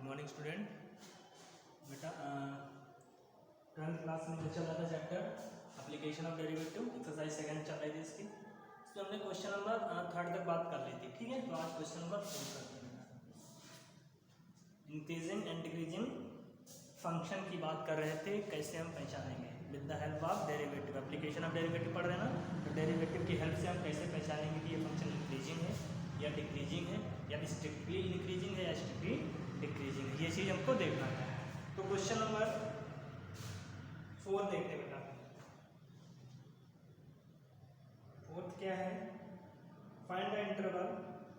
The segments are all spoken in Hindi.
Morning student. बेटा 12th क्लास में चल रहा था chapter application of derivative, exercise second चल रही थी इसकी। इसमें हमने क्वेश्चन नंबर 3 तक बात कर ली थी, ठीक है। तो आज क्वेश्चन नंबर 4 करते हैं। इंक्रीजिंग एंड डिक्रीजिंग फंक्शन की बात कर रहे थे, कैसे हम पहचानेंगे with the help of derivative. Application of derivative पढ़ रहे हैं ना, तो डेरिवेटिव की हेल्प से हम कैसे पहचानेंगे कि ये फंक्शन इंक्रीजिंग है या डिक्रीजिंग है, या स्ट्रिक्टली इंक्रीजिंग है या स्ट्रिक्टली डिक्रीजिंग है, ये चीज़ हमको देखना है। तो क्वेश्चन नंबर 4 देखते हैं बेटा। फोर्थ क्या है, फाइंड द इंटरवल।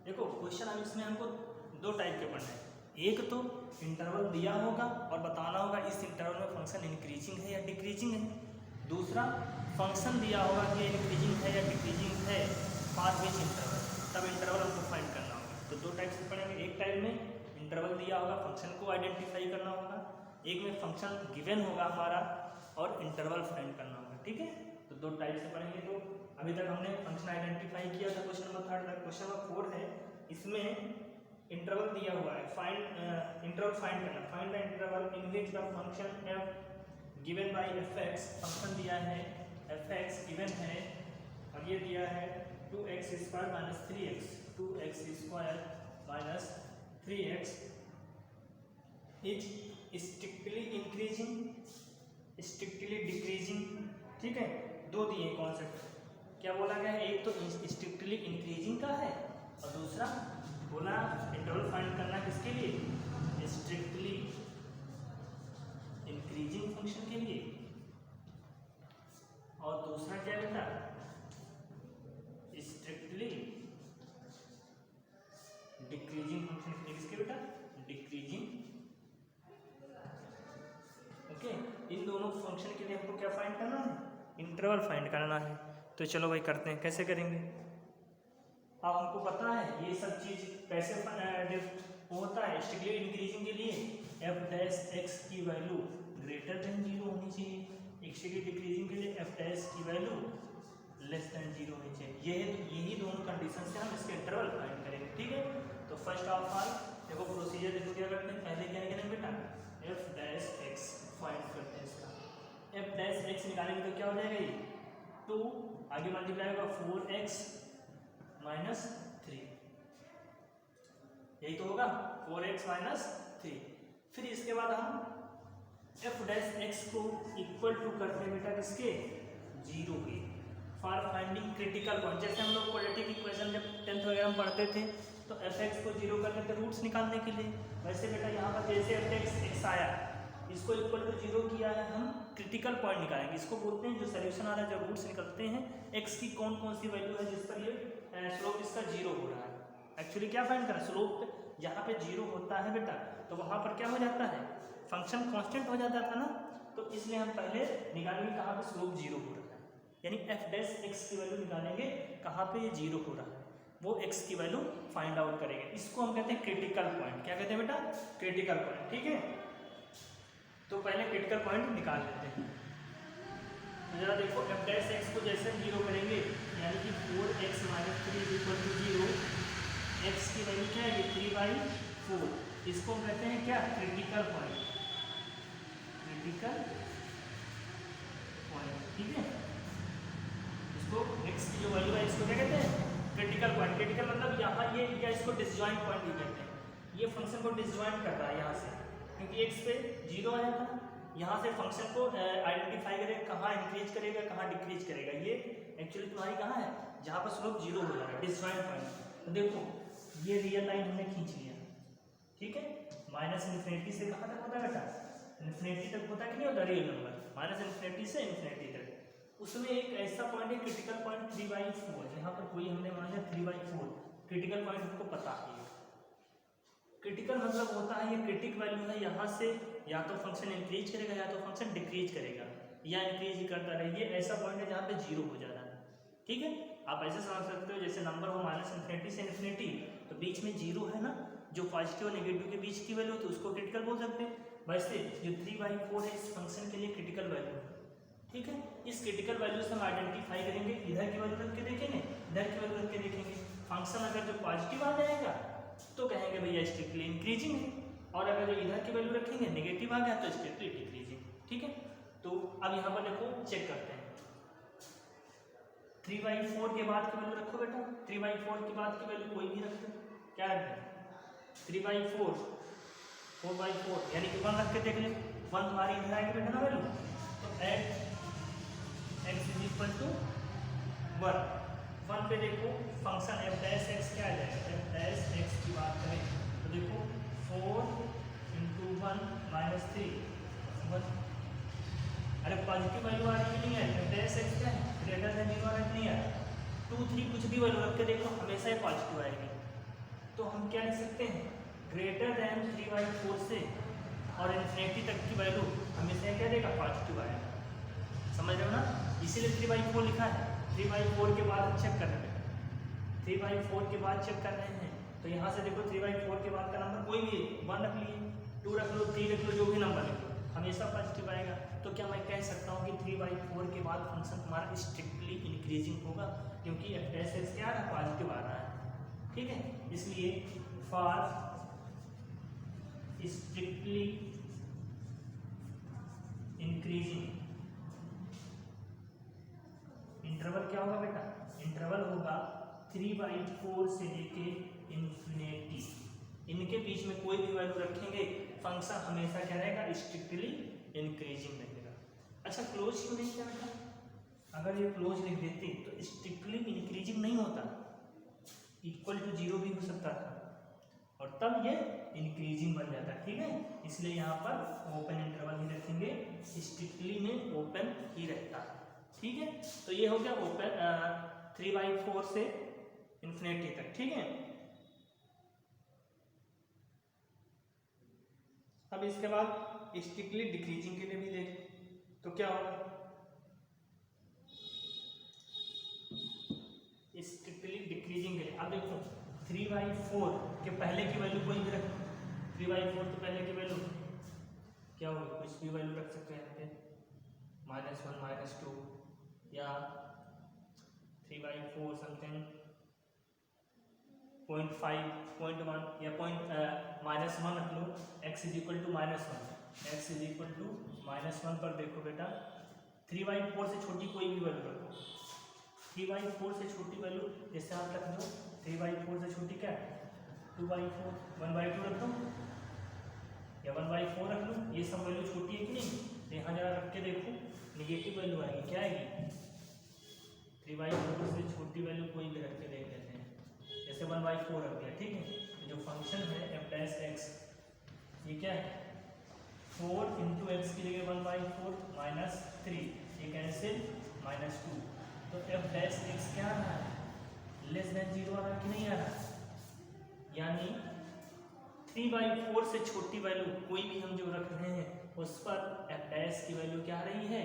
देखो क्वेश्चन अब इसमें हमको दो टाइप के पढ़ना है। एक तो इंटरवल दिया होगा और बताना होगा इस इंटरवल में फंक्शन इंक्रीजिंग है या डिक्रीजिंग है। दूसरा फंक्शन दिया होगा कि इंक्रीजिंग है या डिक्रीजिंग है, पास विच इंटरवल, तब इंटरवल हमको फाइंड करना होगा। तो दो टाइप से पढ़ेंगे। एक टाइप में इंटरवल दिया होगा, फंक्शन को आइडेंटिफाई करना होगा। एक में फंक्शन गिवन होगा हमारा और इंटरवल फाइंड करना होगा, ठीक है। तो दो टाइप से पढ़ेंगे। तो अभी तक हमने फंक्शन आइडेंटिफाई किया था क्वेश्चन नंबर 3 तक। क्वेश्चन नंबर 4 है, इसमें इंटरवल दिया हुआ है, फाइंड इंटरवल फाइंड करना। Find the interval in which the function f given by fx, function दिया है fx गिवन है और ये दिया है 2x² - 3x, 2x² - 3x is strictly increasing, strictly decreasing, ठीक है। दो दिए कॉन्सेप्ट, क्या बोला गया है, एक तो स्ट्रिक्टली इंक्रीजिंग का है और दूसरा बोला इंटरवल फाइंड करना किसके लिए, स्ट्रिक्टली इंक्रीजिंग फंक्शन के लिए। और दूसरा क्या बेटा, स्ट्रिक्टली डिक्रीजिंग फंक्शन के लिए। किसके बेटा, डिक्रीजिंग, ओके। इन दोनों फंक्शन के लिए हमको क्या फाइंड करना है, इंटरवल फाइंड करना है। तो चलो भाई करते हैं, कैसे करेंगे। अब हमको पता है ये सब चीज कैसे होता है। स्ट्रिक्टली इंक्रीजिंग के लिए f' की वैल्यू ग्रेटर देन 0 होनी चाहिए, स्ट्रिक्टली डिक्रीजिंग के लिए f' की वैल्यू लेस देन 0 होनी चाहिए। यही दोनों कंडीशन से हम इसके इंटरवल फाइंड करेंगे, ठीक है। तो फर्स्ट ऑफ ऑल देखो प्रोसीजर, देखो क्या करते हैं। पहले क्या करेंगे बेटा, f' फाइंड करते हैं इसका। f' निकालेंगे तो क्या हो जाएगा, ये 2 आगे मल्टीप्लाई होगा 4x - 3, यही तो होगा 4x - 3। फिर इसके बाद हम f' को इक्वल टू करते हैं बेटा किसके, 0 के, फॉर फाइंडिंग क्रिटिकल पॉइंट। जैसे हम लोग क्वाड्रेटिक इक्वेशन जब 10th वगैरह में पढ़ते थे तो fx को 0 कर लेते रूट्स निकालने के लिए। वैसे बेटा यहाँ पर जैसे f(x) आया, इसको इक्वल टू 0 किया है, हम क्रिटिकल पॉइंट निकालेंगे। इसको बोलते हैं जो सोल्यूशन आ रहा है, जब रूट्स निकलते हैं x की कौन कौन सी वैल्यू है जिस पर ये स्लोप इसका 0 हो रहा है। एक्चुअली क्या फाइंड करें, स्लोप जहाँ पे 0 होता है बेटा तो वहाँ पर क्या हो जाता है, फंक्शन कांस्टेंट हो जाता था ना। तो इसलिए हम पहले निकालेंगे कहाँ पे स्लोप 0 हो रहा है, यानी f' की वैल्यू निकालेंगे कहाँ पे ये 0 हो रहा है, वो x की वैल्यू फाइंड आउट करेंगे। इसको हम कहते हैं क्रिटिकल पॉइंट। क्या कहते हैं बेटा, क्रिटिकल पॉइंट, ठीक है। तो पहले क्रिटिकल पॉइंट निकाल लेते हैं। तो जरा देखो f' को जैसे 0 करेंगे यानी कि 4x - 3 = 0, x की वैल्यू क्या है, 3/4। इसको हम कहते हैं क्या, क्रिटिकल पॉइंट, क्रिटिकल पॉइंट, ठीक है। इसको x की जो वैल्यू है इसको क्या कहते हैं, क्रिटिकल पॉइंट। क्रिटिकल मतलब यहाँ ये, या इसको डिसजॉइंट पॉइंट भी कहते हैं। ये फंक्शन को डिसजॉइंट कर रहा है यहाँ से, क्योंकि x पे 0 आया था, यहाँ से फंक्शन को आइडेंटिफाई करेगा कहाँ इंक्रीज करेगा कहाँ डिक्रीज करेगा। ये एक्चुअली तुम्हारी कहाँ है, जहाँ पर स्लोप 0 हो रहा है, डिसजॉइंट पॉइंट। तो देखो ये रियल लाइन हमने खींच लिया, ठीक है। -∞ से कहाँ तक होता है बेटा, इन्फिनिटी तक होता है कि नहीं होता रियल नंबर, -∞ से इन्फिनिटी तक। उसमें एक ऐसा पॉइंट है क्रिटिकल पॉइंट 3/4, यहाँ पर कोई हमने मान लिया 3/4 क्रिटिकल पॉइंट हमको पता है। क्रिटिकल मतलब होता है ये क्रिटिक वैल्यू है, यहाँ से या तो फंक्शन इंक्रीज करेगा या तो फंक्शन डिक्रीज करेगा, या इंक्रीज ही करता रहे। ये ऐसा पॉइंट है जहाँ पे 0 हो जाना है, ठीक है। आप ऐसे समझ सकते हो जैसे नंबर हो -∞ से इन्फिनिटी, तो बीच में 0 है ना, जो पॉजिटिव और नेगेटिव के बीच की वैल्यू होती है उसको क्रिटिकल बोल सकते हैं। वैसे जो 3/4 है इस फंक्शन के लिए क्रिटिकल वैल्यू है, ठीक है। इस क्रिटिकल वैल्यू से हम आइडेंटिफाई करेंगे, इधर की वैल्यू रख के देखेंगे, इधर की वैल्यू रख के देखेंगे। फंक्शन अगर जो पॉजिटिव आ जाएगा तो कहेंगे भैया स्ट्रिक्टली इंक्रीजिंग है, और अगर जो इधर की वैल्यू रखेंगे नेगेटिव आ गया तो स्ट्रिक्टली डिक्रीजिंग। ठीक है, तो अब यहाँ पर देखो चेक करते हैं। 3/4 के बाद की वैल्यू रखो बेटा, 3/4 के बाद की वैल्यू कोई भी रख दो, क्या रखें 3/4, 4/4 यानी कि 1 रख के देख ले, 1 तुम्हारी इधर आएगी बेटा ना वैल्यू, तो at x is equal to 1 पे देखो फंक्शन f डैश x क्या आ जाएगा, f डैश x की बात करें तो देखो 4 × 1 - 3 1। अरे पॉजिटिव वैल्यू आ रही है नहीं है, f डैश x क्या है ग्रेटर देन 0 आ नहीं है, 2 3 कुछ भी वैल्यू रख के देखो हमेशा ही पॉजिटिव आएगी। तो हम क्या लिख सकते हैं, ग्रेटर देन 3/4 से और इन्फिनिटी तक की वैल्यू हमेशा क्या देगा, पॉजिटिव आएगा। समझ रहे हो ना, इसीलिए 3/4 लिखा है। 3/4 के बाद चेक कर रहे हैं, 3/4 के बाद चेक कर रहे हैं, तो यहाँ से देखो 3/4 के बाद का नंबर कोई भी 1 रख लिए, 2 रख लो, 3 रख लो, जो भी नंबर लिखो हमेशा पॉजिटिव आएगा। तो क्या मैं कह सकता हूँ कि 3/4 के बाद फंक्शन तुम्हारा स्ट्रिक्टली इंक्रीजिंग होगा, क्योंकि f डैश x क्या आ रहा है, पॉजिटिव आ रहा है। ठीक है, इसलिए फॉर स्ट्रिक्टली इंक्रीजिंग इंटरवल क्या होगा बेटा, इंटरवल होगा 3/4 से लेके इन्फिनिटी, इनके बीच में कोई भी वैल्यू रखेंगे फंक्शन हमेशा क्या रहेगा, स्ट्रिक्टली इंक्रीजिंग रहेगा। अच्छा क्लोज क्यों नहीं किया बेटा, अगर ये क्लोज लिख देते तो स्ट्रिक्टली इंक्रीजिंग नहीं होता, इक्वल टू 0 भी हो सकता था और तब ये इंक्रीजिंग बन जाता है। ठीक है, इसलिए यहाँ पर ओपन इंटरवल ही रखेंगे, स्ट्रिक्टली में ओपन ही रहता है। ठीक है, तो ये हो गया ओपन 3/4 से इन्फिनिटी तक। ठीक है, अब इसके बाद स्ट्रिक्टली डिक्रीजिंग के लिए भी देख, तो क्या होगा, स्ट्रिक्टली डिक्रीजिंग के लिए अब देखो 3/4 के पहले की वैल्यू कोई भी रखो, 3/4 के पहले की वैल्यू क्या होगी, कुछ भी वैल्यू रख सकते हैं यहाँ पे, -1 -2 या 3/4 समथिंग 0.5 0.1 या -1 रख लो, x is equal to -1, x is equal to -1 पर देखो बेटा 3/4 से छोटी कोई भी वैल्यू रखो, 3/4 से छोटी वैल्यू जैसे आप रख दो, 3/4 से छोटी क्या है 2/4, 1/2 रख दो या 1/4 रख लो, ये सब वैल्यू छोटी है कि नहीं, तो यहाँ जरा रख के देखो निगेटिव वैल्यू आएगी, क्या आएगी 3/4 से छोटी वैल्यू कोई भी रख के देख लेते हैं, जैसे 1/4 रख दिया। ठीक है, जो फंक्शन है f डैश x ये क्या है 4 × x की जगह 1/4 -3 ये कैंसिल -2, तो f डैश x क्या आ रहा है, लेस देन 0 आ रहा है कि नहीं आ रहा, यानी 3/4 से छोटी वैल्यू कोई भी हम जो रख रहे हैं उस पर f डैश की वैल्यू क्या आ रही है,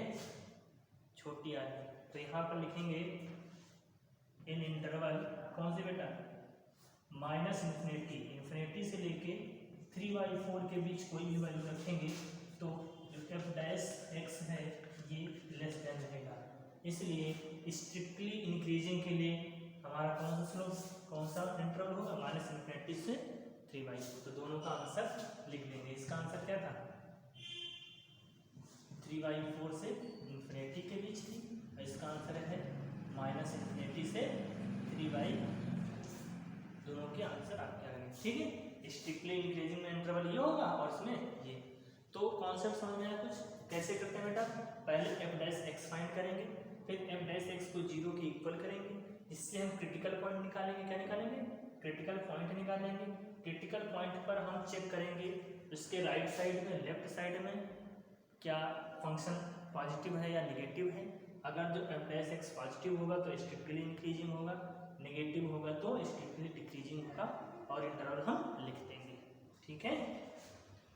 छोटी आ रही है। तो यहाँ पर लिखेंगे इन इंटरवल कौन से बेटा, इन्फिनिटी से लेके 3/4 के बीच कोई भी वैल्यू रखेंगे तो जो f डैश x है ये लेस देन रहेगा। इसलिए स्ट्रिक्टली इंक्रीजिंग के लिए हमारा कौन सा इंटरवल होगा, -इन्फिनिटी से 3/4, तो दोनों का आंसर लिख देंगे। इसका आंसर क्या था 3/4 से इन्फिनिटी के बीच थी, और इसका आंसर है -इन्फिनिटी से 3/, दोनों के आंसर आपके आ गए। ठीक है, स्ट्रिक्टली इंक्रीजिंग में इंटरवल ये होगा और इसमें ये, तो कॉन्सेप्ट समझ में आया कुछ, कैसे करते हैं बेटा, पहले f डैश x फाइंड करेंगे, फिर f डैश x को 0 के इक्वल करेंगे, इससे हम क्रिटिकल पॉइंट निकालेंगे, क्या निकालेंगे क्रिटिकल पॉइंट निकालेंगे। क्रिटिकल पॉइंट पर हम चेक करेंगे उसके राइट साइड में लेफ्ट साइड में क्या फंक्शन पॉजिटिव है या निगेटिव है, अगर जो f डैश x पॉजिटिव होगा तो स्ट्रिक्टली इंक्रीजिंग होगा, नेगेटिव होगा तो स्ट्रिक्टली डिक्रीजिंग होगा, और इंटरवल हम लिख देंगे। ठीक है,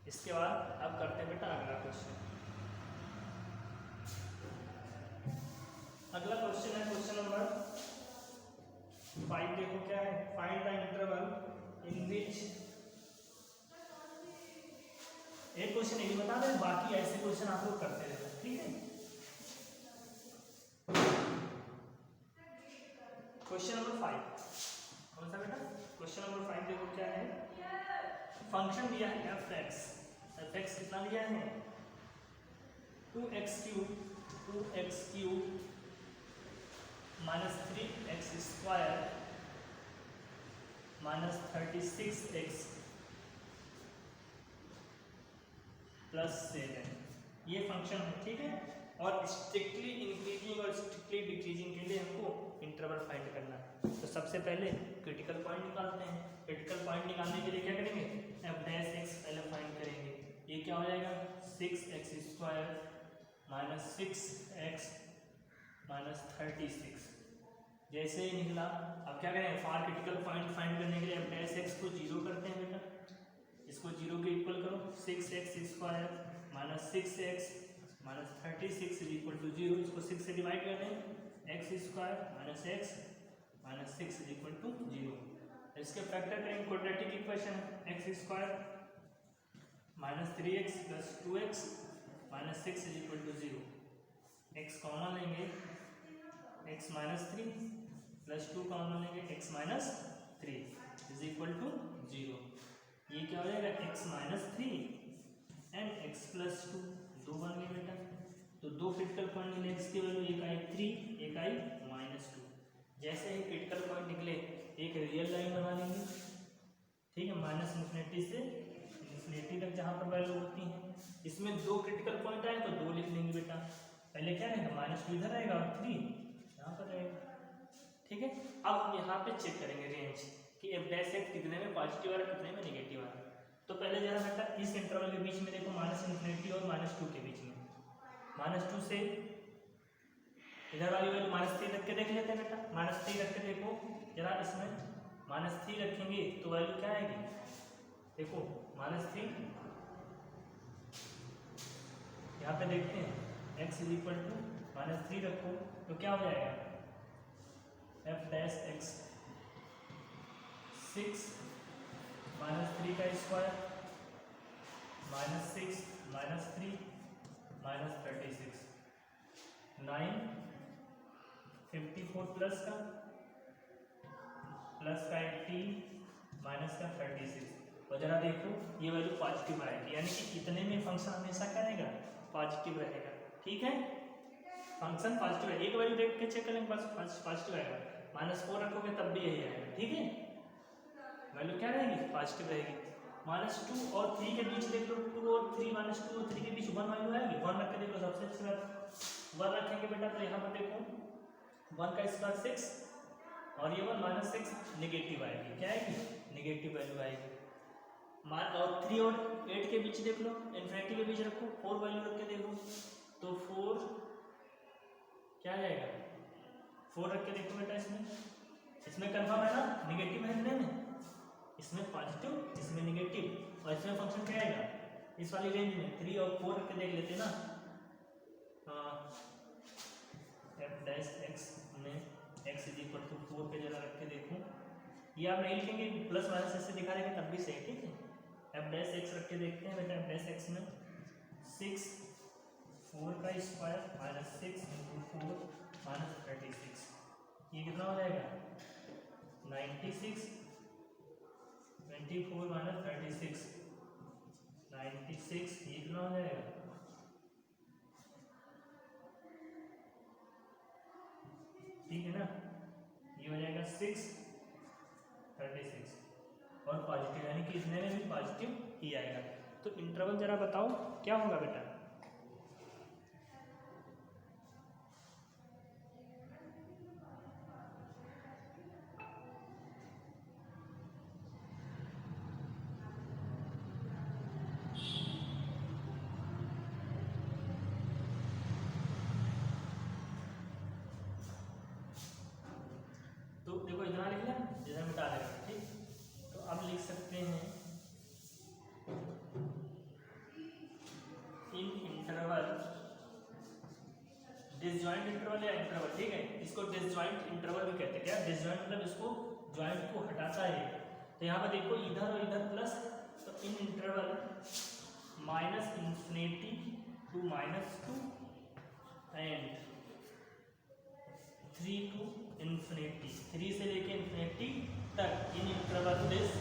इसके बाद अब करते हैं बेटा अगला क्वेश्चन। अगला क्वेश्चन है क्वेश्चन नंबर 5, देखो क्या है, फाइंड द इंटरवल इन विच, एक क्वेश्चन ये बता दें, बाकी ऐसे क्वेश्चन आप लोग करते रहते। ठीक है, क्वेश्चन नंबर 5 कौन सा बेटा, क्वेश्चन नंबर 5 देखो क्या है, फंक्शन दिया है एफ एक्स कितना दिया है 2x cube minus 3x square minus 36x plus 7 ये फंक्शन है, ठीक है। और स्ट्रिक्टली इंक्रीजिंग और स्ट्रिक्टली डिक्रीजिंग के लिए हमको इंटरवल फाइंड करना है। तो सबसे पहले क्रिटिकल पॉइंट निकालते हैं। क्रिटिकल पॉइंट निकालने के लिए क्या करेंगे, एफ डैश एक्स पहले फाइंड करेंगे। ये क्या हो जाएगा 6x square minus 6x minus 36। जैसे ही निकला, अब क्या करें, फार क्रिटिकल पॉइंट फाइंड करने के लिए एफ डैश एक्स को जीरो करते हैं बेटा, इसको जीरो के इक्वल करो। 6x square minus 6x minus 36 is equal to zero. इसको 6 से डिवाइड कर दें, x square minus x minus 6 is equal to zero. इसके फैक्टर करेंगे quadratic equation, x square minus 3x plus 2x minus 6 is equal to zero. X common लेंगे, एक्स माइनस 3 प्लस 2 कॉमन लेंगे, x minus 3 is equal to zero. ये क्या हो जाएगा x minus 3 and x plus 2 दो बन गए बेटा। तो दो क्रिटिकल पॉइंट मिले, इसकी वैल्यू एक आई 3 एक आई माइनस 2। जैसे ही क्रिटिकल पॉइंट निकले एक रियल लाइन बना लेंगे, ठीक है, माइनस इन्फिनिटी से इन्फिनिटी तक जहाँ पर वैल्यू होती है। इसमें दो क्रिटिकल पॉइंट आए तो दो लिख लेंगे बेटा। पहले क्या रहेगा माइनस 2 इधर रहेगा और 3 यहाँ पर रहेगा, ठीक है। अब हम यहाँ पे चेक करेंगे रेंज कि एफ डैश एक्स कितने में पॉजिटिव आ रहा है कितने में नेगेटिव आ रहा है। तो पहले जरा बेटा इस इंटरवल के बीच में देखो, माइनस इन्फिनिटी और माइनस 2 के बीच में, माइनस 2 से इधर वाली वैल्यू माइनस 3 रख के देख लेते हैं बेटा। माइनस 3 रख के देखो जरा, इसमें माइनस 3 रखेंगे तो वैल्यू क्या आएगी, देखो माइनस 3 यहाँ पे देखते हैं, x is equal to minus 3 रखो तो क्या हो जाएगा एफ डैश एक्स 6 माइनस 3 का square minus 6 minus 3 minus 36 9 54 plus का 18 माइनस का 36। और जरा देखो ये वैल्यू पॉजिटिव आएगी, यानी कि इतने में फंक्शन हमेशा क्या रहेगा पॉजिटिव रहेगा, ठीक है। फंक्शन पॉजिटिव है, एक वैल्यू देख के चेक करेंगे बस पॉजिटिव आएगा। माइनस 4 रखोगे तब भी यही आएगा, ठीक है, वैल्यू क्या रहेगी पॉजिटिव रहेगी। माइनस 2 और 3 के बीच देख लो, 2 और 3 माइनस 2 और 3 के बीच 1 वैल्यू आएगी, 1 रख के देख लो सबसे अच्छी बात 1 रखेंगे बेटा। तो यहाँ पर देखो 1 का स्क्वायर 6 और ये 1 माइनस 6 निगेटिव आएगी, क्या आएगी निगेटिव वैल्यू आएगी। और 3 और 8 के बीच देख लो, इन्फिनिटी के बीच रखो, 4 वैल्यू रख के देखो तो 4 क्या जाएगा 4 रख के देखो बेटा। इसमें कंफर्म है ना निगेटिव है इतने में, इसमें पॉजिटिव इसमें निगेटिव, और इसमें फंक्शन क्या आएगा इस वाली रेंज में 3 और 4 रख के देख लेते ना। एफ डैश एक्स में एक्स इज इक्वल टू 4 पे जरा रख के देखो, ये आप नहीं लिखेंगे प्लस माइनस ऐसे दिखा देंगे तब भी सही, ठीक है। एफ डैश एक्स रख के देखते हैं बेटा। एफ डैश एक्स में 6 4 का स्क्वायर माइनस 6 इंटू 4 माइनस 36, ये कितना हो जाएगा 96 24 माइनस 36 96, ये कितना हो जाएगा ठीक है ना, ये हो जाएगा 6 36 और पॉजिटिव, यानी कि इसमें भी पॉजिटिव ही आएगा। तो इंटरवल जरा बताओ क्या होगा बेटा। देखो इतना लिख लिया, इधर मिटा देगा, ठीक। तो अब लिख सकते हैं इन इंटरवल डिसजॉइंट इंटरवल या इंटरवल, ठीक है, इसको डिसजॉइंट इंटरवल भी कहते हैं। क्या डिसजॉइंट मतलब इसको जॉइंट को हटाता है। तो यहाँ पर देखो इधर और इधर प्लस, तो in interval minus infinity to -2 and 3 to infinity, 3 से लेके इन्फिनिटी तक in interval this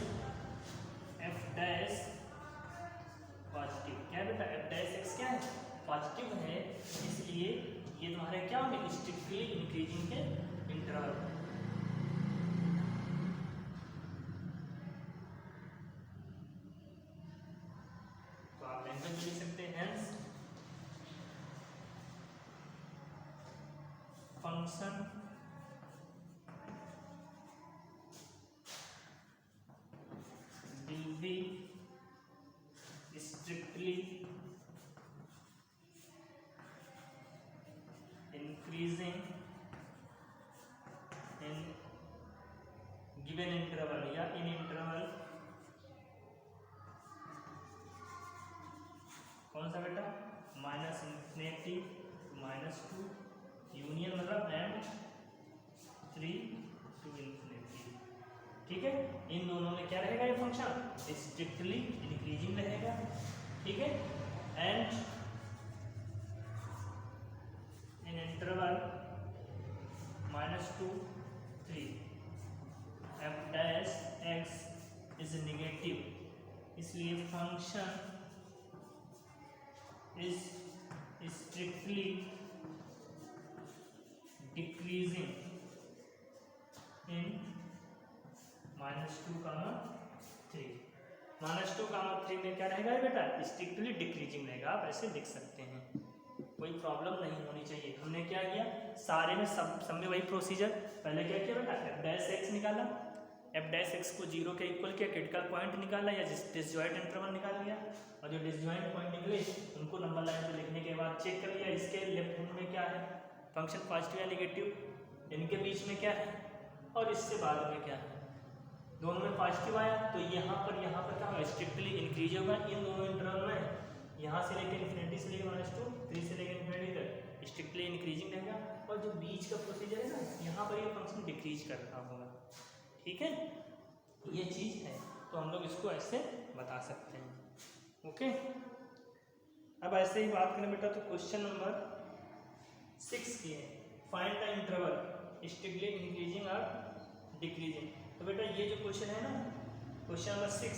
f dash positive. क्या है बेटा, एफ डैश एक्स क्या है, पॉजिटिव है, इसलिए ये तुम्हारे क्या होंगे, स्ट्रिक्टली इंक्रीजिंग के इंटरवल। तो आप लैंग्वेज लिख सकते हैं, hence function will be strictly increasing in given interval या in interval कौन सा बेटा, माइनस इन्फिनिटी टू -2 यूनियन मतलब एंड 3 टू इन्फिनिटी। ठीक है, इन दोनों में क्या रहेगा, ये फंक्शन स्ट्रिक्टली इंक्रीजिंग रहेगा। ठीक है, and in interval -2 3 F dash X is negative, इसलिए function is strictly decreasing in -2, -3 में क्या रहेगा बेटा, स्ट्रिक्टली डिक्रीजिंग रहेगा। आप ऐसे लिख सकते हैं, कोई प्रॉब्लम नहीं होनी चाहिए। हमने क्या किया, सारे में सब में वही प्रोसीजर। पहले क्या किया बेटा, एफ डैश एक्स निकाला, एफ डैश एक्स को 0 के इक्वल किया, क्रिटिकल पॉइंट निकाला या डिसजॉइंट इंटरवल निकाल लिया, और जो डिसजॉइंट पॉइंट निकले उनको नंबर लाइन पे लिखने के बाद चेक कर लिया इसके लेफ्ट हैंड में क्या है, फंक्शन पॉजिटिव या नेगेटिव, इनके बीच में क्या है और इससे बाद में क्या है। दोनों में पॉजिटिव आया तो यहाँ पर क्या होगा, स्ट्रिक्टली इंक्रीज होगा। इन दोनों इंटरवल में यहाँ से लेकर इन्फिनिटी से लेकर -2 3 से लेकर इन्फिनिटी तक स्ट्रिक्टली इंक्रीजिंग रहेगा, और जो बीच का प्रोसीजर है ना, यहाँ पर ये फंक्शन डिक्रीज कर रहा होगा। ठीक है, ये चीज़ है, तो हम लोग इसको ऐसे बता सकते हैं। ओके, अब ऐसे ही बात करें बेटा तो क्वेश्चन नंबर 6 की है, find the interval strictly increasing और डिक्रीजिंग। तो बेटा ये जो क्वेश्चन है ना, क्वेश्चन नंबर 6,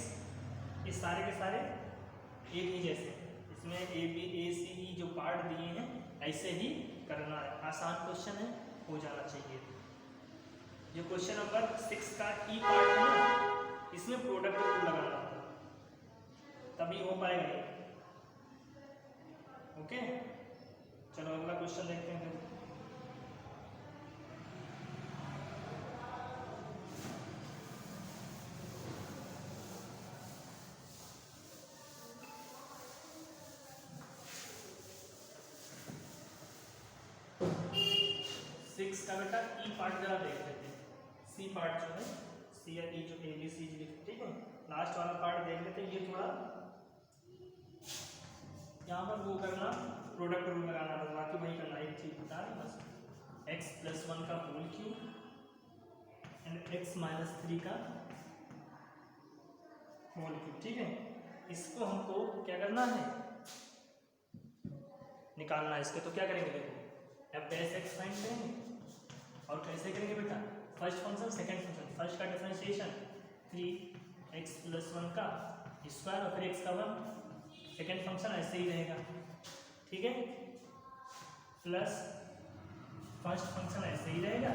ये सारे के सारे एक ही जैसे, इसमें ए बी ए सी ई जो पार्ट दिए हैं ऐसे ही करना है। आसान क्वेश्चन है, हो जाना चाहिए। जो क्वेश्चन नंबर 6 का ई पार्ट है ना, इसमें प्रोडक्ट रूल लगाना होगा, तभी हो पाएगा ये। ओके, चलो अगला क्वेश्चन देखते हैं फिर। का बेटा ई पार्ट जरा देख लेते हैं, सी पार्ट जो है, सी या ई जो ए बी सी जी लिखते, ठीक है, लास्ट वाला पार्ट देख लेते हैं। ये थोड़ा यहाँ पर वो करना, प्रोडक्ट रूल लगाना होगा, बाकी वही करना, एक चीज बता रहे बस, x+1 का होल क्यूब एंड x-3 का होल क्यूब। ठीक है, इसको हमको क्या करना है, निकालना है इसके। तो क्या करेंगे, देखो एफ डैश एक्स फाइंड करेंगे, और कैसे करेंगे बेटा, first function second function, first का डिफरेंशिएशन 3x+1 का स्क्वायर और फिर x का 1, सेकंड फंक्शन ऐसे ही रहेगा। ठीक है, प्लस फर्स्ट फंक्शन ऐसे ही रहेगा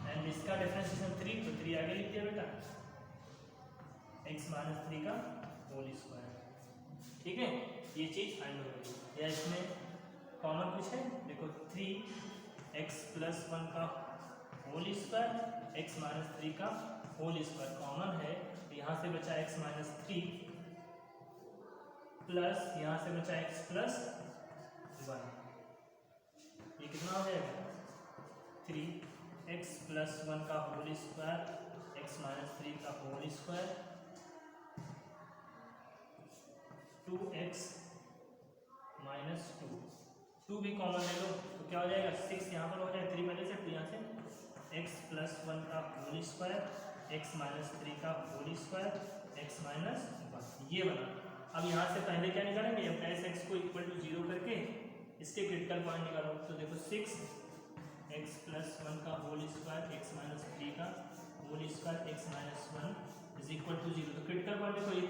एंड इसका डिफरेंशिएशन 3, तो 3 आगे लिख दिया बेटा, x-3 का होल स्क्वायर। ठीक है, ये चीज फाइंड हो गई। या इसमें कॉमन कुछ है, देखो 3x+1 का होल स्क्वायर, x-3 का होल स्क्वायर कॉमन है, तो यहाँ से बचा x-3 प्लस यहाँ से बचा x+1, ये कितना हो जाएगा, 3x+1 का होल स्क्वायर, x-3 का होल स्क्वायर, 2x -2, 2 भी कॉमन ले लो तो क्या हो जाएगा, 6 यहाँ पर हो जाएगा, 3 पहले से, तो यहाँ से x+1 का होल स्क्वायर, x-3 का होल स्क्वायर, x-1, ये बना। अब यहाँ से पहले क्या निकालेंगे, एफ डैश एक्स को इक्वल टू 0 करके इसके क्रिटिकल पॉइंट निकालो। तो देखो 6x+1 का होल स्क्वायर, x-3 का whole square, x-1 is equal to 0। तो क्रिटिकल पॉइंट देखो ये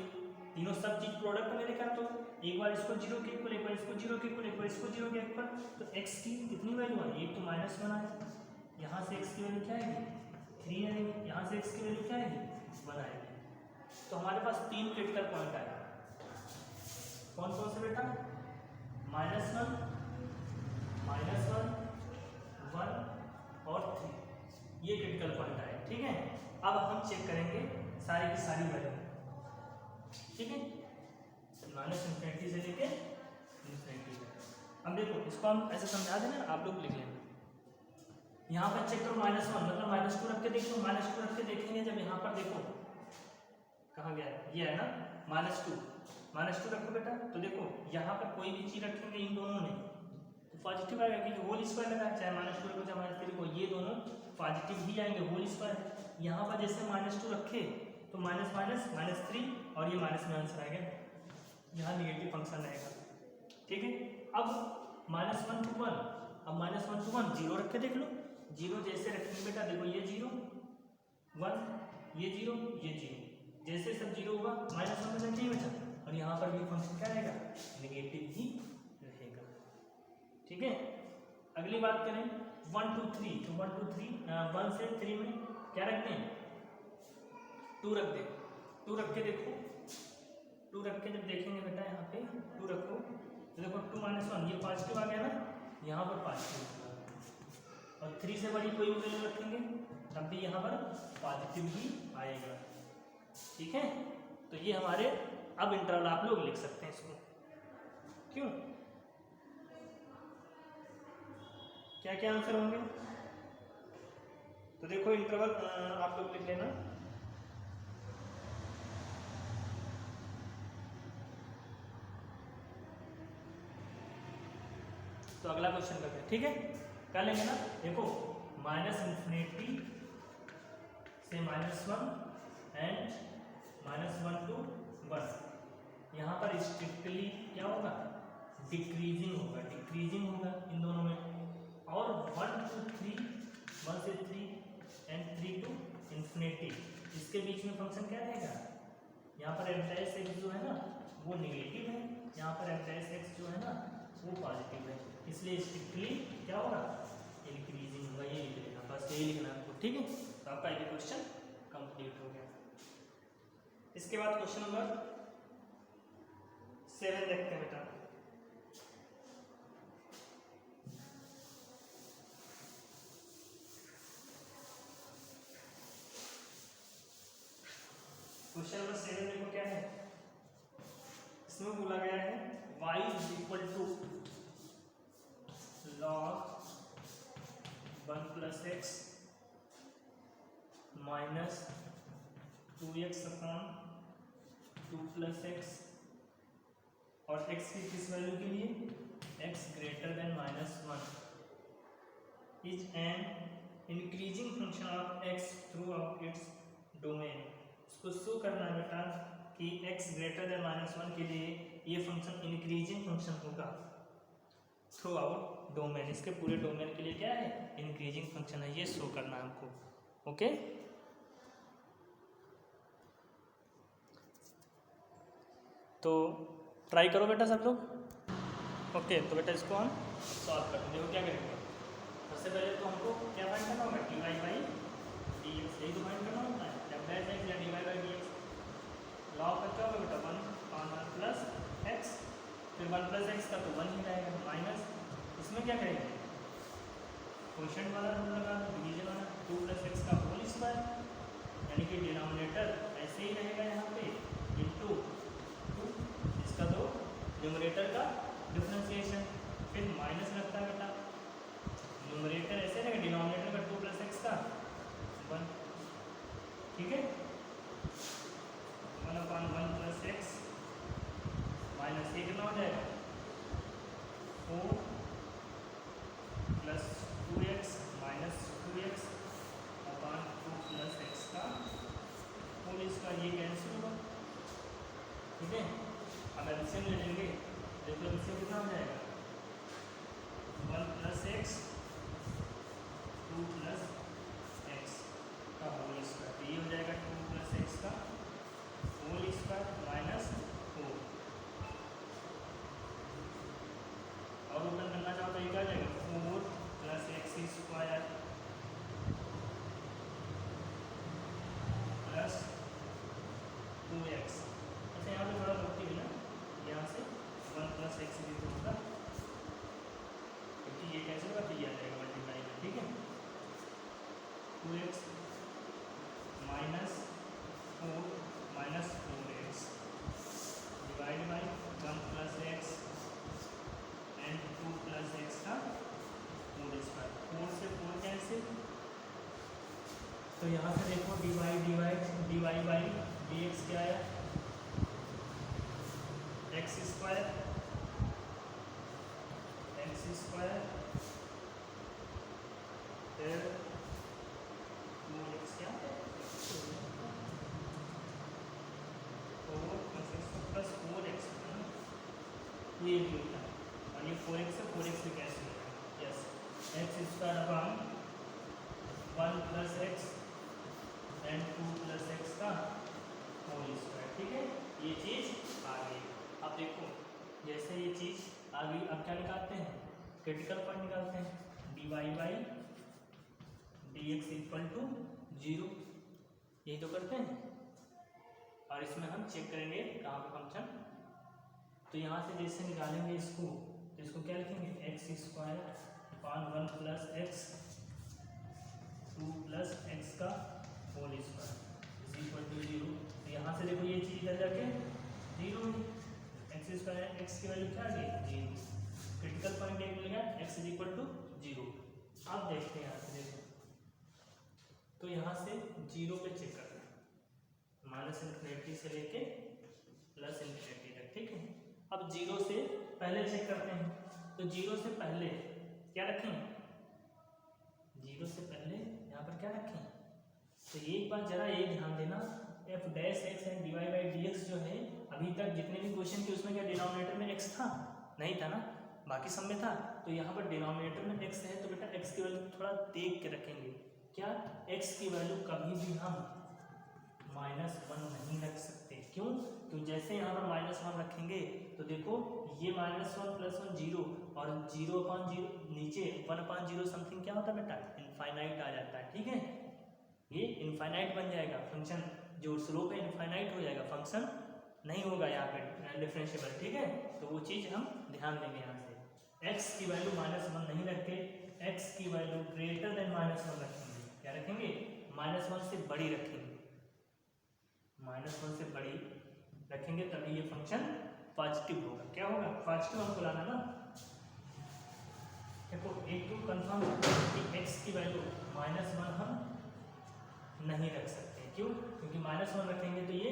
तीनों सब चीज प्रोडक्ट में लेकर, तो एक बार इसको 0 के इक्वल, एक बार इसको 0 के इक्वल, एक बार इसको 0 के इक्वल, तो x की कितनी वैल्यू है, एक तो -1 आएगी, यहाँ से x की वैल्यू क्या आएगी 3 आएगी, यहाँ से x की वैल्यू क्या आएगी 1 आएगी। तो हमारे पास 3 क्रिटिकल पॉइंट आए, कौन कौन से बेटा, -1, -1, 1 और 3, ये क्रिटिकल पॉइंट आए। ठीक है, अब हम चेक करेंगे सारी की सारी वैल्यू। ठीक है, -∞ से लेके ∞। अब देखो इसको हम ऐसे समझा देना, आप लोग लिख लेना। यहाँ पर चेक करो -1 मतलब -2 रख के देखो, -2 रख के देखेंगे जब यहाँ पर देखो कहाँ गया, ये है ना -2 रखो बेटा। तो देखो यहाँ पर कोई भी चीज रखेंगे इन दोनों में तो पॉजिटिव आएगा, क्योंकि होल स्क्वायर लगा, चाहे -2 रखो चाहे -3 रखो, ये दोनों पॉजिटिव ही आएंगे, होल स्क्वायर। यहाँ पर जैसे -2 रखे तो माइनस माइनस -3 और ये माइनस में आंसर आएगा, यहाँ निगेटिव फंक्शन रहेगा। ठीक है, अब -1 to 1, अब -1 to 1 0 रख के देख लो, 0 जैसे रखेंगे बेटा देखो ये 0 1 ये 0 ये 0, जैसे सब 0 होगा -1 में नहीं बचा, और यहाँ पर भी फंक्शन क्या रहेगा निगेटिव ही रहेगा। ठीक है, अगली बात करें 1 to 3, तो 1 to 3 1 से 3 में क्या रखते हैं 2 रख दे, 2 रख के देखो, 2 रख के जब देखेंगे बेटा यहाँ पे 2 रखो तो देखो 2 - 1 ये पॉजिटिव आ गया ना, यहाँ पर पॉजिटिव, और 3 से बड़ी कोई वैल्यू रखेंगे तब भी यहाँ पर पॉजिटिव ही आएगा। ठीक है, तो ये हमारे अब इंटरवल आप लोग लिख सकते हैं इसको, क्यों क्या क्या आंसर होंगे, तो देखो इंटरवल आप लोग लिख लेना। तो अगला क्वेश्चन करते हैं। ठीक है, कर लेंगे ना, देखो -∞ से -1 एंड -1 to 1, यहाँ पर स्ट्रिक्टली क्या होगा डिक्रीजिंग होगा इन दोनों में, और 1 to 3 1 से 3 एंड 3 to ∞, इसके बीच में फंक्शन क्या रहेगा, यहाँ पर f' जो है ना वो निगेटिव है, यहाँ पर f' जो है ना वो पॉजिटिव है, इसलिए स्ट्रिक्टली क्या होगा इंक्रीजिंग होगा, ये लिख लेना, बस यही लिखना आपको। ठीक है, तो आपका ये क्वेश्चन कंप्लीट हो गया। इसके बाद क्वेश्चन नंबर 7 देखते हैं बेटा। क्वेश्चन नंबर 7 देखो क्या है, इसमें बोला गया है y is equal to log 1 + x minus 2x upon 2 + x, और x की किस वैल्यू के लिए, x greater then -1 is an increasing function of x through out its domain. इसको शो करना है बेटा कि x ग्रेटर देन -1 के लिए ये फंक्शन इंक्रीजिंग फंक्शन होगा थ्रू आउट डोमेन, इसके पूरे डोमेन के लिए क्या है इंक्रीजिंग फंक्शन है, ये शो करना है हमको। ओके, तो ट्राई करो बेटा सब लोग। ओके, तो बेटा इसको हम सॉल्व करते हैं। देखो क्या करेंगे, सबसे पहले तो हमको क्या फाइंड करना होगा dy/dx, यही तो फाइंड करना होता है, f' या dy/dx। लॉग का क्या होगा बेटा 1 + x, फिर 1 + x का तो 1 ही रहेगा, माइनस इसमें क्या करेंगे क्वोशंट वाला रूल लगा, डिवीजन वाला, 2 + x का होल स्क्वायर, यानी कि डिनोमिनेटर ऐसे ही रहेगा यहाँ पे इंटू 2, इसका तो न्यूमरेटर का डिफरेंशिएशन, फिर माइनस लगता है बेटा, न्यूमरेटर ऐसे रहेगा डिनोमिनेटर का 2 + x का 1। ठीक है, 1/1 + x माइनस ये कितना हो जाएगा 4 + 2x minus 2x upon 2 + x का होल स्क्वायर, ये कैंसिल होगा। ठीक है, अब एलसीएम ले लेंगे, देखो एलसीएम कितना हो जाएगा 1 + x 2 + x का होल स्क्वायर, तो ये हो जाएगा 2 + x का यहाँ से देखो dy बाई dx क्या आया, एक्स स्क्वायर फिर 2x क्या 4 + 4x ये भी होता है, और ये 4x से 4x भी कैंसिल होगा, yes x square upon 1 + x and 2 + x का होल स्क्वायर। ठीक है, ये चीज़ आ गई। अब देखो जैसे ये चीज़ आ गई, अब क्या निकालते हैं, क्रिटिकल पॉइंट निकालते हैं, dy बाई dx = 0, यही तो करते हैं। और इसमें हम चेक करेंगे कहाँ पे फंक्शन, तो यहाँ से जैसे निकालेंगे इसको, तो इसको क्या लिखेंगे, x square upon 1 + x 2 + x का होल स्क्वायर = 0। तो यहाँ से देखो ये चीज़ इधर जाके 0 है, एक्स स्क्वायर एक्स की वैल्यू क्या आ गई 0, क्रिटिकल पॉइंट एक मिल गया x = 0। अब देखते हैं यहाँ से देखो, तो यहाँ से 0 पे चेक करना है, -∞ से लेके +∞ तक। ठीक है, अब 0 से पहले चेक करते हैं, तो 0 से पहले क्या रखें, 0 से पहले यहाँ पर क्या रखें, तो एक बात जरा ये ध्यान देना, f' and dy by dx जो है, अभी तक जितने भी क्वेश्चन थे उसमें क्या डिनोमिनेटर में x था, नहीं था ना, बाकी सब में था। तो यहाँ पर डिनोमिनेटर में x है, तो बेटा x की वैल्यू थोड़ा देख के रखेंगे, क्या x की वैल्यू कभी भी हम -1 नहीं रख सकते, क्यों, तो जैसे यहाँ पर -1 रखेंगे तो देखो ये -1 + 1 0, और 0/0 नीचे 1/0 समथिंग क्या होता है बेटा, इनफाइनाइट आ जाता है। ठीक है, ये इनफाइनाइट बन जाएगा, फंक्शन जो स्लोप है इनफाइनाइट हो जाएगा, फंक्शन नहीं होगा यहाँ पे डिफरेंशिएबल। ठीक है, तो वो चीज़ हम ध्यान देंगे, यहाँ से x की वैल्यू -1 नहीं रखते, x की वैल्यू ग्रेटर देन -1 रखेंगे, क्या रखेंगे, -1 से बड़ी रखेंगे, -1 से बड़ी रखेंगे, तभी ये फंक्शन पॉजिटिव होगा। क्या होगा, पॉजिटिव हमको लाना ना। देखो एक तो कंफर्म कि x की वैल्यू -1 हम नहीं रख सकते, क्यों, क्योंकि -1 रखेंगे तो ये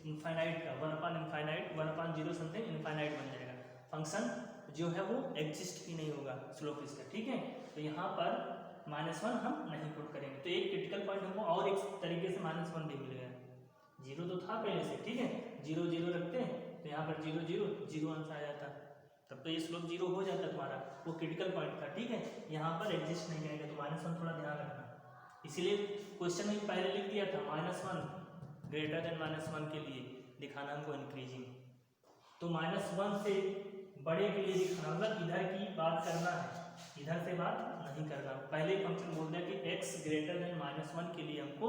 इनफाइनाइट का 1/0 समथिंग इनफाइनाइट बन जाएगा, फंक्शन जो है वो एग्जिस्ट ही नहीं होगा स्लोप इसका। ठीक है, तो यहाँ पर -1 हम नहीं पुट करेंगे, तो एक क्रिटिकल पॉइंट हमको और एक तरीके से -1 भी मिल गया, 0 तो था पहले से। ठीक है, 0 0 रखते हैं तो यहाँ पर 0 0 0 आंसर आ जाता, तब तो ये स्लोप 0 हो जाता तुम्हारा, वो क्रिटिकल पॉइंट था। ठीक है, यहाँ पर एग्जिस्ट नहीं करेगा, तो -1 थोड़ा ध्यान रखना, इसीलिए क्वेश्चन में पहले लिख दिया था -1 ग्रेटर देन -1 के लिए दिखाना हमको इंक्रीजिंग, तो -1 से बड़े के लिए दिखाना, मतलब इधर की बात करना है, इधर से बात नहीं करना। पहले फंक्शन बोल दिया कि x ग्रेटर देन -1 के लिए हमको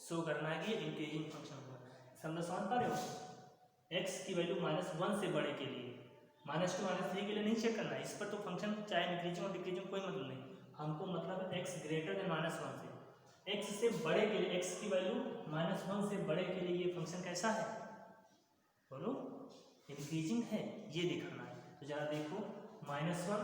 शो करना है कि इंक्रीजिंग फंक्शन होगा, समझ पा रहे हो, x की वैल्यू -1 से बड़े के लिए, -2 -3 के लिए नहीं चेक करना है, इस पर तो फंक्शन चाहे इंक्रीजिंग और डिक्रीजिंग कोई मतलब नहीं, हमको मतलब x ग्रेटर देन -1 से, x से बड़े के लिए, x की वैल्यू -1 से बड़े के लिए ये फंक्शन कैसा है, बोलो, इंक्रीजिंग है, ये दिखाना है। तो जरा देखो -1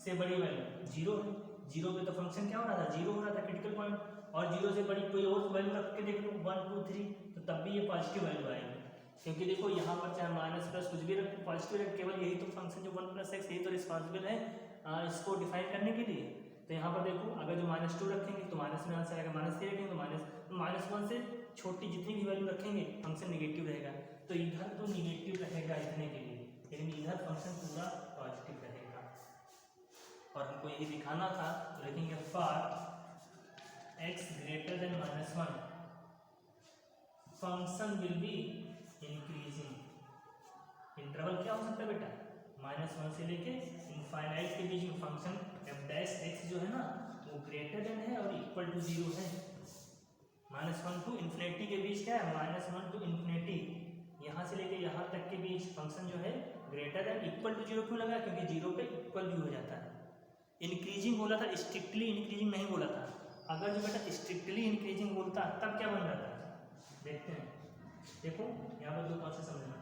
से बड़ी वैल्यू 0 है, 0 पे तो फंक्शन क्या हो रहा था, 0 हो रहा था क्रिटिकल पॉइंट, और 0 से बड़ी कोई और वैल्यू रख के देख लो 1 2 3, तो तब भी ये पॉजिटिव वैल्यू आएगी, क्योंकि देखो यहाँ पर चाहे माइनस प्लस कुछ भी रखो पॉजिटिव रख, केवल यही तो फंक्शन जो 1 + x यही तो रिस्पॉन्सिबल है इसको डिफाइन करने के लिए। तो यहाँ पर देखो अगर जो -2 रखेंगे तो माइनस में आंसर आएगा, -3 रखेंगे तो -1 से छोटी जितनी भी वैल्यू रखेंगे फंक्शन निगेटिव रहेगा, तो इधर तो निगेटिव रहेगा इतने के लिए, लेकिन इधर फंक्शन पूरा पॉजिटिव रहेगा, और हमको यही दिखाना था। तो लिखेंगे for x greater then -1 function will be increasing, interval क्या हो सकता है बेटा, -1 से लेके इनफाइनाइट के बीच में फंक्शन f' जो है ना वो ग्रेटर देन है और इक्वल टू 0 है, -1 टू इन्फिनिटी के बीच क्या है, -1 टू इन्फिनिटी, यहाँ से लेके यहाँ तक के बीच फंक्शन जो है ग्रेटर देन इक्वल टू 0 क्यों लगा, क्योंकि 0 पे इक्वल भी हो जाता है। इंक्रीजिंग बोला था, स्ट्रिक्टली इंक्रीजिंग नहीं बोला था, अगर जो बेटा स्ट्रिक्टली इंक्रीजिंग बोलता तब क्या बन जाता, देखते हैं, देखो यहाँ पर दो कॉन्सेप्ट समझना,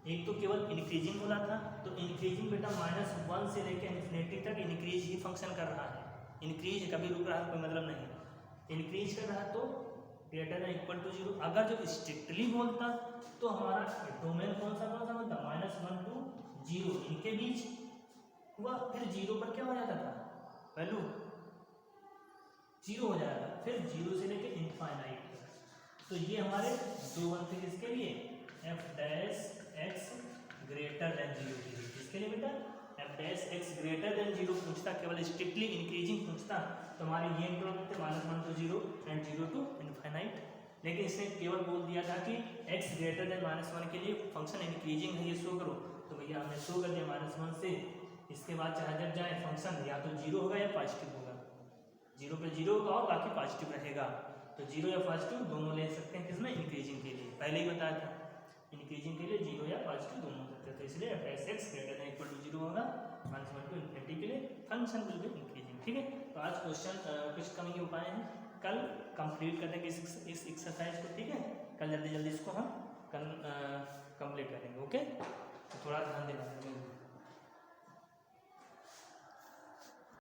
एक तो केवल इंक्रीजिंग बोला था, तो इंक्रीजिंग बेटा -1 से लेकर इन्फिनिटी तक इंक्रीज ही फंक्शन कर रहा है, इंक्रीज कभी रुक रहा है कोई मतलब नहीं, इंक्रीज कर रहा है तो ग्रेटर देन इक्वल टू 0। अगर जो स्ट्रिक्टली बोलता तो हमारा डोमेन कौन सा बोलता, -1 to 0 इनके बीच हुआ, फिर 0 पर क्या हो जाता था, वैल्यू 0 हो जाएगा, फिर 0 से लेके इनफाइनाइट तक। तो ये हमारे दो बनते किसके लिए, f dash x greater then 0 के लिए। किसके लिए बेटा, f dash x greater then 0 पूछता, केवल स्ट्रिक्टली इंक्रीजिंग पूछता तो हमारे ये इंटरवल थे -1 to 0 एंड 0 to इनफाइनाइट। लेकिन इसने केवल बोल दिया था कि x ग्रेटर देन -1 के लिए फंक्शन इंक्रीजिंग है ये शो करो, तो भैया हमने शो कर दिया -1 से। इसके बाद चाहे जब जाए फंक्शन या तो 0 होगा या पॉजिटिव होगा, 0 पे 0 होगा और बाकी पॉजिटिव रहेगा। तो 0 या पॉजिटिव दोनों ले सकते हैं, किसमें, इंक्रीजिंग के लिए। पहले ही बताया था इंक्रीजिंग के लिए 0 या पॉजिटिव दोनों हो सकते हैं, तो इसलिए f dash x greater than equal to 0 होगा, -1 to इन्फिनिटी के लिए फंक्शन विल बी इंक्रीजिंग। ठीक है, तो आज क्वेश्चन कुछ कम ही हो पाए हैं, कल कंप्लीट कर देंगे इस एक्सरसाइज को। ठीक है, कल जल्दी इसको हम कंप्लीट करेंगे। ओके, तो थोड़ा ध्यान देना।